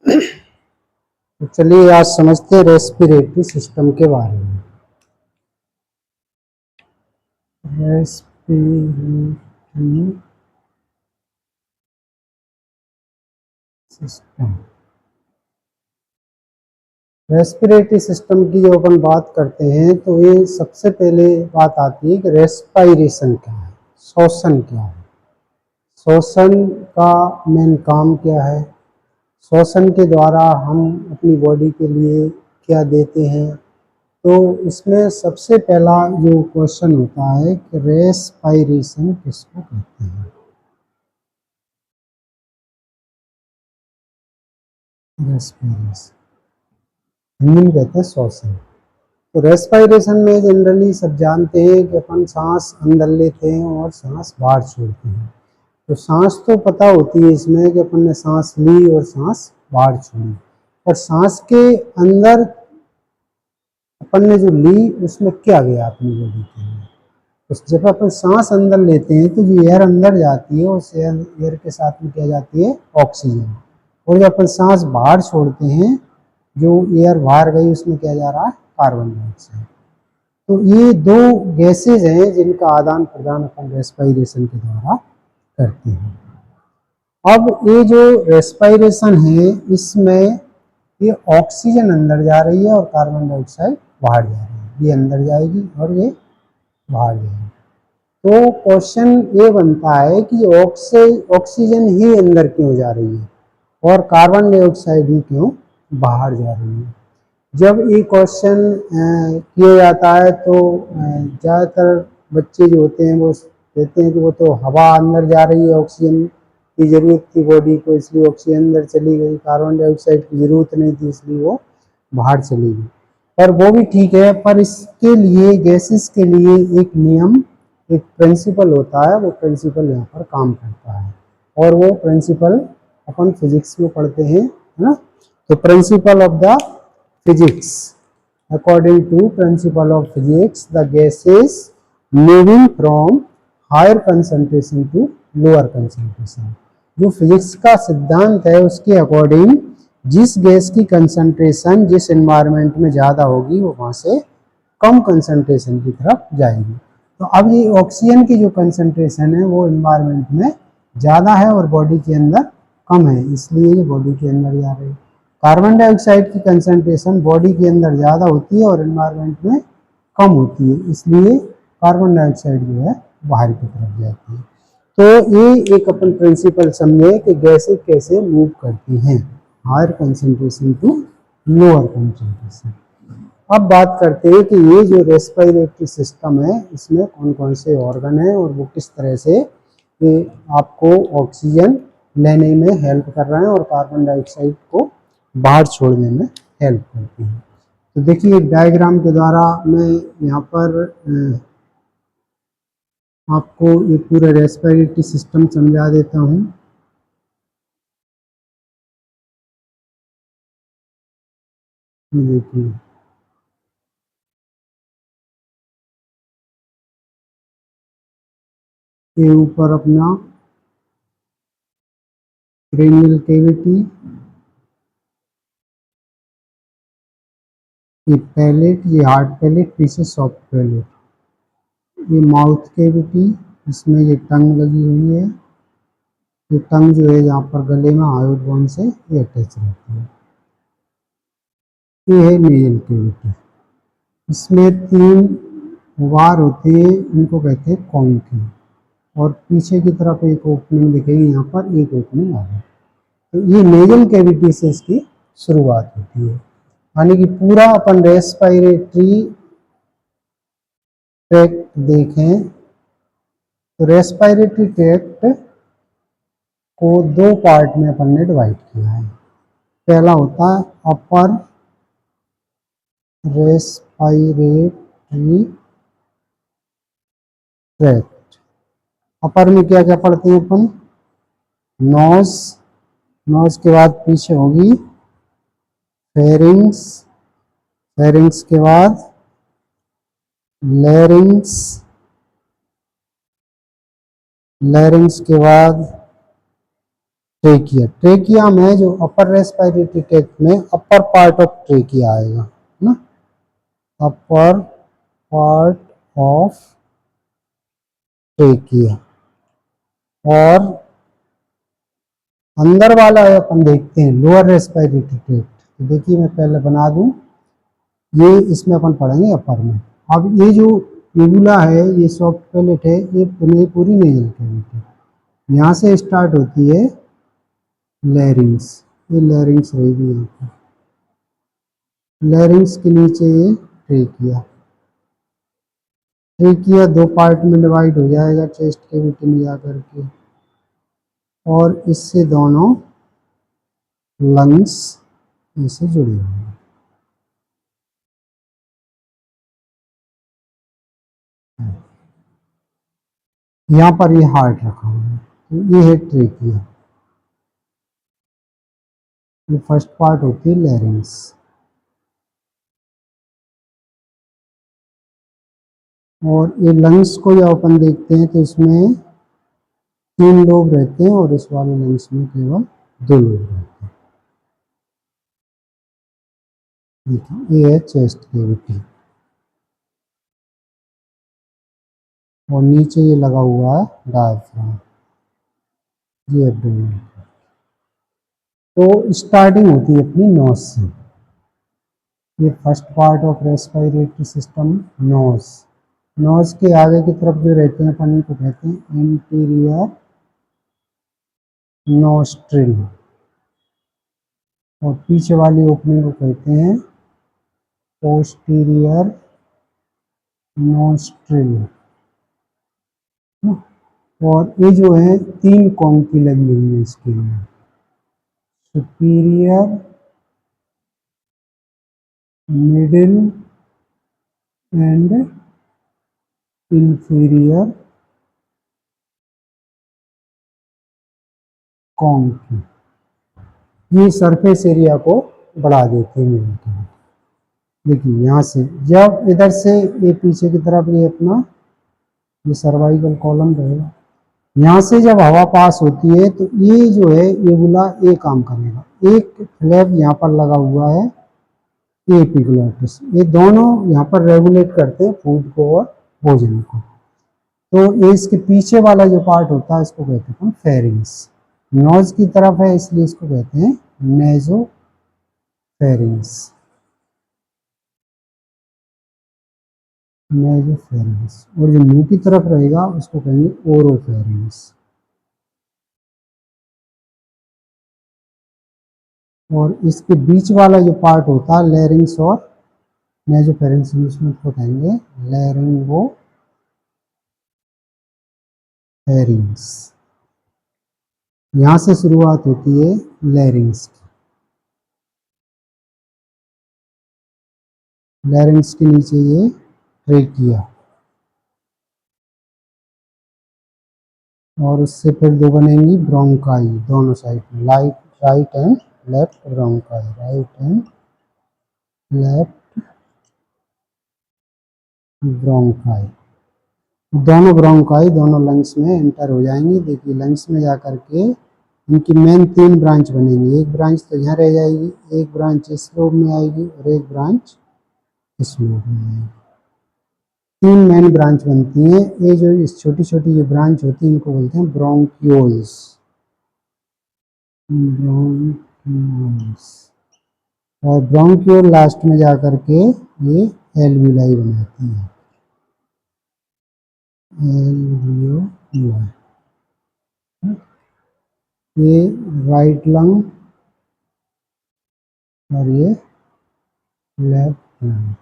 तो चलिए आज समझते हैं रेस्पिरेटरी सिस्टम के बारे में। रेस्पिरेटरी सिस्टम, रेस्पिरेटरी सिस्टम की जो अपन बात करते हैं तो ये सबसे पहले बात आती है कि रेस्पायरेशन क्या है, श्वसन क्या है, श्वसन का मेन काम क्या है, श्वसन के द्वारा हम अपनी बॉडी के लिए क्या देते हैं। तो इसमें सबसे पहला जो क्वेश्चन होता है कि रेस्पायरेशन किसको कहते हैं। रेस्पिरेशन हिंदी में कहते हैं श्वसन। तो रेस्पायरेशन में जनरली सब जानते हैं कि अपन सांस अंदर लेते हैं और सांस बाहर छोड़ते हैं। तो सांस तो पता होती है इसमें कि अपन ने सांस ली और सांस बाहर छोड़ी, और सांस के अंदर अपन ने जो ली उसमें क्या गया अपनी बॉडी के अंदर। तो जब अपन सांस अंदर लेते हैं तो जो एयर अंदर जाती है उस एयर के साथ में क्या जाती है, ऑक्सीजन। और जब अपन सांस बाहर छोड़ते हैं, जो एयर बाहर गई उसमें क्या जा रहा है, कार्बन डाइऑक्साइड। तो ये दो गैसेज हैं जिनका आदान प्रदान अपन रेस्पायरेशन के द्वारा करते हैं। अब ये जो रेस्पायरेशन है इसमें ये ऑक्सीजन अंदर जा रही है और कार्बन डाइऑक्साइड बाहर जा रही है। ये अंदर जाएगी और ये बाहर जाएगी। तो क्वेश्चन ये बनता है कि ऑक्सीजन ही अंदर क्यों जा रही है और कार्बन डाइऑक्साइड ही क्यों बाहर जा रही है। जब ये क्वेश्चन किया जाता है तो ज़्यादातर बच्चे जो होते हैं वो कहते हैं कि वो तो हवा अंदर जा रही है, ऑक्सीजन की ज़रूरत थी बॉडी को इसलिए ऑक्सीजन अंदर चली गई, कार्बन डाइऑक्साइड की ज़रूरत नहीं थी इसलिए वो बाहर चली गई। पर वो भी ठीक है, पर इसके लिए गैसेस के लिए एक नियम, एक प्रिंसिपल होता है, वो प्रिंसिपल यहाँ पर काम करता है और वो प्रिंसिपल अपन फिजिक्स में पढ़ते हैं, है ना। तो principle of the physics, according to principle of physics the gases moving from higher concentration to lower concentration। जो फिजिक्स का सिद्धांत है उसके अकॉर्डिंग जिस गैस की कंसंट्रेशन जिस एनवायरनमेंट में ज़्यादा होगी वो वहाँ से कम कंसंट्रेशन की तरफ जाएगी। तो अब ये ऑक्सीजन की जो कंसंट्रेशन है वो एनवायरनमेंट में ज़्यादा है और बॉडी के अंदर कम है, इसलिए ये बॉडी के अंदर जा रही है। कार्बन डाइऑक्साइड की कंसंट्रेशन बॉडी के अंदर ज़्यादा होती है और एनवायरनमेंट में कम होती है, इसलिए कार्बन डाइऑक्साइड जो है बाहर की तरफ जाती है। तो ये एक अपन प्रिंसिपल समझे कि गैसें कैसे मूव करती हैं, higher concentration to lower concentration. अब बात करते हैं कि ये जो रेस्पिरेटरी सिस्टम है इसमें कौन कौन से ऑर्गन हैं और वो किस तरह से ये आपको ऑक्सीजन लेने में हेल्प कर रहे हैं और कार्बन डाइऑक्साइड को बाहर छोड़ने में हेल्प करती है। तो देखिए एक डायग्राम के द्वारा मैं यहाँ पर आपको ये पूरा रेस्पिरेटरी सिस्टम समझा देता हूँ। देखिए ये ऊपर अपना क्रेनियल कैविटी, ये पैलेट, ये हार्ड पैलेट, पीछे सॉफ्ट पैलेट, ये माउथ कैविटी, इसमें ये टंग लगी हुई है। ये टंग जो है यहाँ पर गले में हायोड बोन से ये अटैच रहती है। ये है नेजल कैविटी, इसमें 3 वार होते हैं, इनको कहते हैं कॉन्की, और पीछे की तरफ एक ओपनिंग दिखेगी, यहाँ पर एक ओपनिंग आ गई। तो ये नेजल कैविटी से इसकी शुरुआत होती है। यानी कि पूरा अपन रेस्पिरेटरी ट्रैक्ट देखें तो रेस्पिरेटरी ट्रैक्ट को 2 पार्ट में अपन ने डिवाइड किया है। पहला होता है अपर रेस्पिरेटरी ट्रैक्ट। अपर में क्या क्या पढ़ते हैं अपन, नोज, नोज के बाद पीछे होगी फेरिंग्स, फेरिंग्स के बाद लैरिंग्स, लैरिंग्स के बाद ट्रेकिया, ट्रेकिया में जो अपर रेस्पिरेटरी ट्रैक्ट में अपर पार्ट ऑफ ट्रेकिया आएगा, है ना, अपर पार्ट ऑफ ट्रेकिया। और अंदर वाला अपन देखते हैं लोअर रेस्पिरेटरी ट्रैक्ट। तो देखिए मैं पहले बना दूं, ये इसमें अपन पढ़ेंगे अपर में। अब ये जो ट्यूबुला है, ये सॉफ्ट पैलेट है, ये पूरी नेजल कैविटी, यहाँ से स्टार्ट होती है लैरिंग्स, ये लैरिंग्स रहेगी यहाँ पर, लैरिंग्स के नीचे ये ट्रेकिया। ट्रेकिया दो पार्ट में डिवाइड हो जाएगा चेस्ट कैविटी में जाकर के, और इससे दोनों लंग्स इससे जुड़े हुए हैं। यहाँ पर ये हार्ट रखा हुआ है, तो ये है ट्रेकिया। ये फर्स्ट पार्ट होती है लैरिंग्स। और ये लंग्स को जब अपन देखते हैं तो इसमें 3 लोब रहते हैं, और इस वाले लंग्स में केवल 2 लोब रहते हैं। देखिए ये है चेस्ट कैविटी, और नीचे ये लगा हुआ है डायफ्राम, ये एब्डोमेन। तो स्टार्टिंग होती है अपनी नोज से। ये first part of respiratory system, nose. Nose के आगे की तरफ जो रहते हैं अपन इनको कहते हैं एंटीरियर नोस्ट्रिल, और पीछे वाली ओपनिंग को कहते हैं पोस्टीरियर नोस्ट्रिल। और ये जो है 3 कॉन्की लगी हुई है इसके लिए, सुपीरियर, मिडिल एंड इंफीरियर कॉन्की। ये सरफेस एरिया को बढ़ा देते हैं। देखिए यहाँ से जब इधर से ये पीछे की तरफ ये अपना ये सर्वाइकल कॉलम रहेगा, यहाँ से जब हवा पास होती है तो ये जो है एबुला ये काम करेगा। एक फ्लैप यहाँ पर लगा हुआ है एपिग्लॉटिस, ये दोनों यहाँ पर रेगुलेट करते हैं फूड को और भोजन को। तो ये इसके पीछे वाला जो पार्ट होता है इसको कहते हैं फेरिंग्स। नोज की तरफ है इसलिए इसको कहते हैं नेजो फेरिंग्स, नेजोफेरिंग्स। और जो मुंह की तरफ रहेगा उसको कहेंगे ओरोफेरिंग्स। और इसके बीच वाला जो पार्ट होता है लैरिंग्स और नेजोफेरिंग्स, उसको कहेंगे लैरिंगोफेरिंग्स। यहाँ से शुरुआत होती है लैरिंग्स की। लैरिंग्स के नीचे ये ट्रेकिया, और उससे फिर 2 बनेंगी ब्रोंकाई दोनों साइड में, right and left bronchi, right and left bronchi. दोनों ब्रोंकाई दोनों लंग्स में एंटर हो जाएंगी। देखिए लंग्स में जाकर के इनकी मेन 3 ब्रांच बनेंगी। एक ब्रांच तो यहाँ रह जाएगी, एक ब्रांच इस लोब में आएगी, और एक ब्रांच इस लोब में आएगी। 3 मेन ब्रांच बनती हैं। ये जो इस छोटी छोटी जो ब्रांच होती है इनको बोलते हैं ब्रोंक्यूल्स, ब्रोंक्यूल्स। और ब्रोंक्यूल लास्ट में जाकर के ये एल्विलाई बनाती है, एल्वियोलाई। ये राइट लंग और ये लेफ्ट लंग,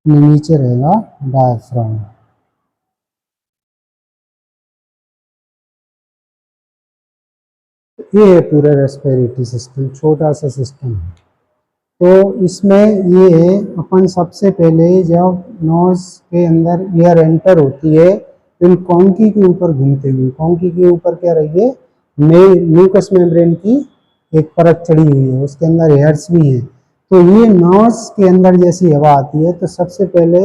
नीचे रहेगा डायफ्राम। ये है पूरा रेस्पिरेटरी सिस्टम, छोटा सा सिस्टम है। तो इसमें ये है अपन सबसे पहले जब नोज के अंदर एयर एंटर होती है तो इन कॉन्की के ऊपर घूमते हुए, कॉन्की के ऊपर क्या रही है, म्यूकस मेम्ब्रेन की एक परत चढ़ी हुई है, उसके अंदर हेयर्स भी हैं। तो ये नोज के अंदर जैसी हवा आती है तो सबसे पहले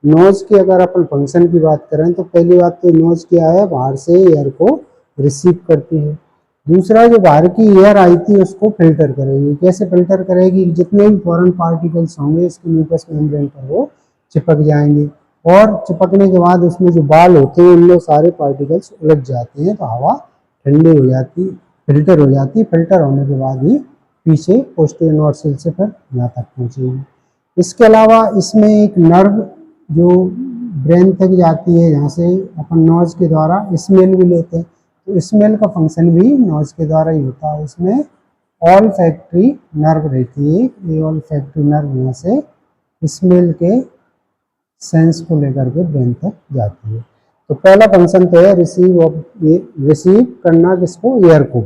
नोज के अगर अपन फंक्शन की बात करें तो पहली बात तो नोज क्या है, बाहर से एयर को रिसीव करती है। दूसरा जो बाहर की एयर आई थी उसको फिल्टर करेगी। कैसे फिल्टर करेगी? जितने भी फॉरेन पार्टिकल्स होंगे इसके म्यूकस मेम्ब्रेन पर वो चिपक जाएंगे और चिपकने के बाद उसमें जो बाल होते हैं उनमें सारे पार्टिकल्स उलझ जाते हैं, तो हवा ठंडी हो जाती, फिल्टर हो जाती। फिल्टर होने के बाद ही पीछे पोस्टीरियर नोस्ट्रल से फिर यहाँ तक पहुँचेगी। इसके अलावा इसमें एक नर्व जो ब्रेन तक जाती है, जहाँ से अपन नोज के द्वारा स्मेल भी लेते हैं, तो स्मेल का फंक्शन भी नोज के द्वारा ही होता है। इसमें ऑल फैक्ट्री नर्व रहती है, ये ऑल फैक्ट्री नर्व यहाँ से स्मेल के सेंस को लेकर के ब्रेन तक जाती है। तो पहला फंक्शन तो है रिसीव करना किसको? एयर को,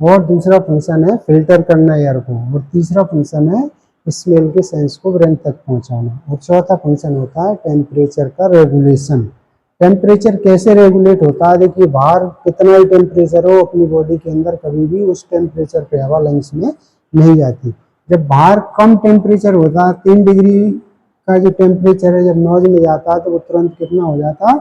और दूसरा फंक्शन है फिल्टर करना एयर को, और तीसरा फंक्शन है स्मेल के सेंस को ब्रेन तक पहुंचाना, और चौथा फंक्शन होता है टेम्परेचर का रेगुलेशन। टेम्परेचर कैसे रेगुलेट होता है? देखिए, बाहर कितना ही टेम्परेचर हो अपनी बॉडी के अंदर, कभी भी उस टेम्परेचर पे हवा लंग्स में नहीं जाती। जब बाहर कम टेम्परेचर होता है, 3 डिग्री का जो टेम्परेचर है, जब नॉज में जाता है तो वो तुरंत कितना हो जाता है?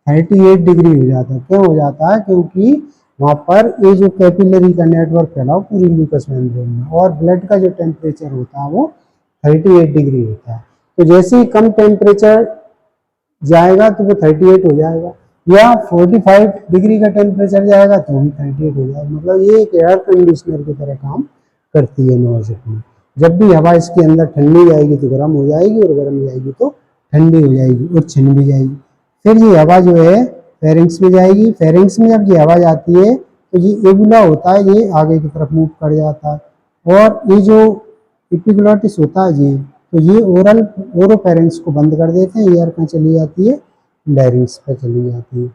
38 डिग्री हो जाता है। क्यों हो जाता है? क्योंकि वहाँ पर ये जो कैपिलरी का नेटवर्क फैला हो पूरी म्यूकस मेम्ब्रेन में, और ब्लड का जो टेम्परेचर होता है वो 38 डिग्री होता है। तो जैसे ही कम टेम्परेचर जाएगा तो वो 38 हो जाएगा, या 45 डिग्री का टेम्परेचर जाएगा तो भी 38 हो जाएगा। मतलब ये एक एयर कंडीशनर की तरह काम करती है नोज अपनी। जब भी हवा इसके अंदर ठंडी जाएगी तो गर्म हो जाएगी, और गर्म जाएगी तो ठंडी हो जाएगी और छिन भी जाएगी। फिर ये हवा जो है फेरिंग्स में जाएगी। फेरिंग्स में जब ये हवा जाती है तो ये एबुला होता है, ये आगे की तरफ मूव कर जाता है, और ये जो एपिग्लॉटिस होता है ये, तो ये ओरोफेरिंग्स को बंद कर देते हैं। एयर कहाँ चली जाती है? लैरिंग्स पर चली जाती है।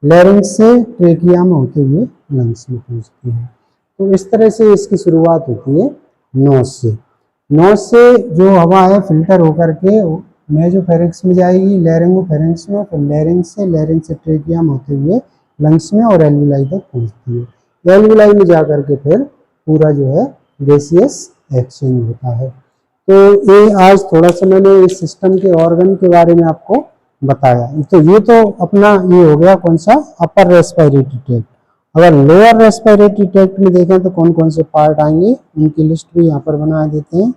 लैरिंग्स से ट्रेकिया में होते हुए लंग्स में पहुंचती है। तो इस तरह से इसकी शुरुआत होती है नोज से। नोज से जो हवा है फिल्टर होकर के नेजोफेरिंग्स में जाएगी, लैरिंगोफेरिंग्स में, फिर लैरिंग से ट्रेकिया में होते हुए लंग्स में और एल्वुलाई तक पहुंचती है। एल्वुलाई में जाकर के फिर पूरा जो है गैसियस एक्सचेंज होता है। तो ये आज थोड़ा सा मैंने इस सिस्टम के ऑर्गन के बारे में आपको बताया। तो ये तो अपना ये हो गया कौन सा? Upper respiratory tract. अगर लोअर रेस्पिरेटरी ट्रैक्ट में देखें तो कौन कौन से पार्ट आएंगे उनकी लिस्ट भी यहाँ पर बना देते हैं।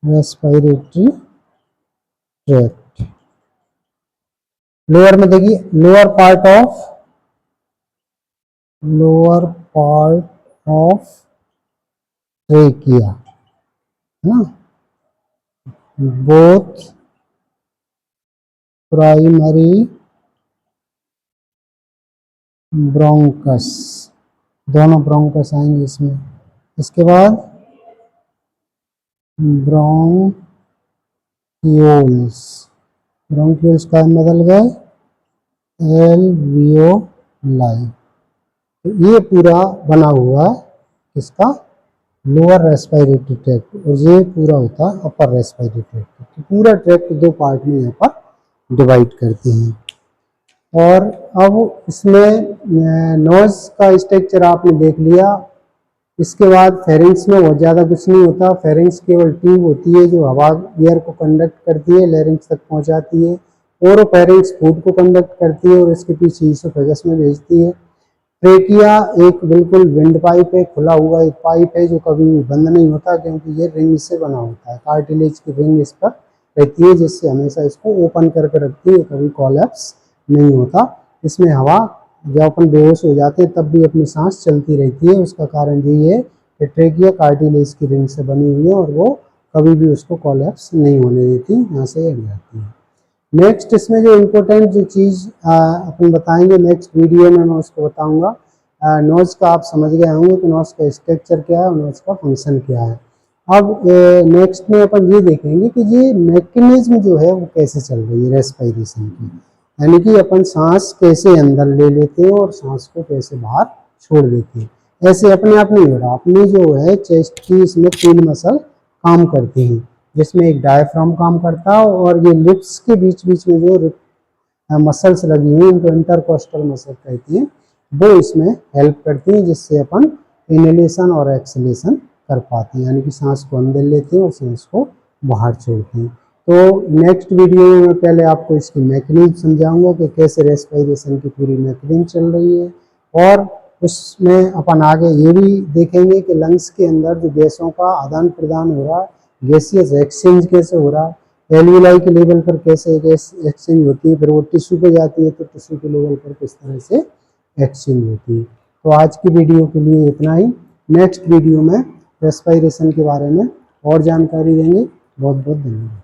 रेस्पिरेटरी ट्रैक्ट लोअर में देखिए, लोअर पार्ट ऑफ ट्रेकिया है ना, बोथ प्राइमरी ब्रोंकस, दोनों ब्रोंकस आएंगे इसमें। इसके बाद ब्रोंक्यूल्स का बदल गए एल्वियोलाई। तो ये पूरा बना हुआ है इसका लोअर रेस्पिरेटरी ट्रैक्ट, और ये पूरा होता है अपर रेस्पिरेटरी ट्रैक्ट। तो पूरा ट्रैक्ट दो पार्ट में यहाँ पर डिवाइड करते हैं। और अब इसमें नोज का स्ट्रक्चर आपने देख लिया। इसके बाद फेरिंग्स में बहुत ज़्यादा कुछ नहीं होता। फेरिंग्स केवल ट्यूब होती है जो हवा एयर को कंडक्ट करती है, लैरिंग्स तक पहुंचाती है। ओरोफेरिंग्स फूड को कंडक्ट करती है और इसके पीछे ईसोफेगस में भेजती है। ट्रेकिया एक बिल्कुल विंड पाइप है, खुला हुआ एक पाइप है जो कभी बंद नहीं होता, क्योंकि ये रिंग से बना होता है। कार्टिलेज की रिंग इस पर रहती है जिससे हमेशा इसको ओपन करके रखती है, कभी कोलैप्स नहीं होता। इसमें हवा जब अपन बेहोश हो जाते हैं तब भी अपनी सांस चलती रहती है। उसका कारण यही है कि ट्रेकिया कार्टिलेज की रिंग से बनी हुई है और वो कभी भी उसको कोलैप्स नहीं होने देती, यहाँ से हट जाती है। नेक्स्ट इसमें जो इम्पोर्टेंट जो चीज़ अपन बताएंगे नेक्स्ट वीडियो में, मैं उसको बताऊंगा। नोज का आप समझ गए होंगे कि नोज का स्ट्रक्चर क्या है और नोज का फंक्शन क्या है। अब नेक्स्ट में अपन ये देखेंगे कि ये मैकेनिज्म जो है वो कैसे चल रही है रेस्पिरेशन की, यानी कि अपन सांस कैसे अंदर ले लेते हैं और सांस को कैसे बाहर छोड़ देते हैं। ऐसे अपने आप नहीं हो रहा, अपनी जो है चेस्ट की इसमें 3 मसल काम करती हैं, जिसमें एक डायफ्राम काम करता है, और ये लिप्स के बीच बीच में जो मसल्स लगी हुई इनको इंटरकोस्टल मसल कहती हैं, वो इसमें हेल्प करती हैं, जिससे अपन इनहेलेशन और एक्सहेलेशन कर पाते हैं, यानी कि सांस को अंदर लेते हैं और सांस को बाहर छोड़ते हैं। तो नेक्स्ट वीडियो में मैं पहले आपको इसकी मैकेनिज्म समझाऊंगा कि कैसे रेस्पिरेशन की पूरी मैकेनिज्म चल रही है, और उसमें अपन आगे ये भी देखेंगे कि लंग्स के अंदर जो गैसों का आदान प्रदान हो रहा है, गैसियस एक्सचेंज कैसे हो रहा है, एल्विलाई के लेवल पर कैसे गैस एक्सचेंज होती है, फिर वो टिश्यू पे जाती है तो टिश्यू के लेवल पर किस तरह से एक्सचेंज होती है। तो आज की वीडियो के लिए इतना ही। नेक्स्ट वीडियो में रेस्पिरेशन के बारे में और जानकारी देंगे। बहुत बहुत धन्यवाद।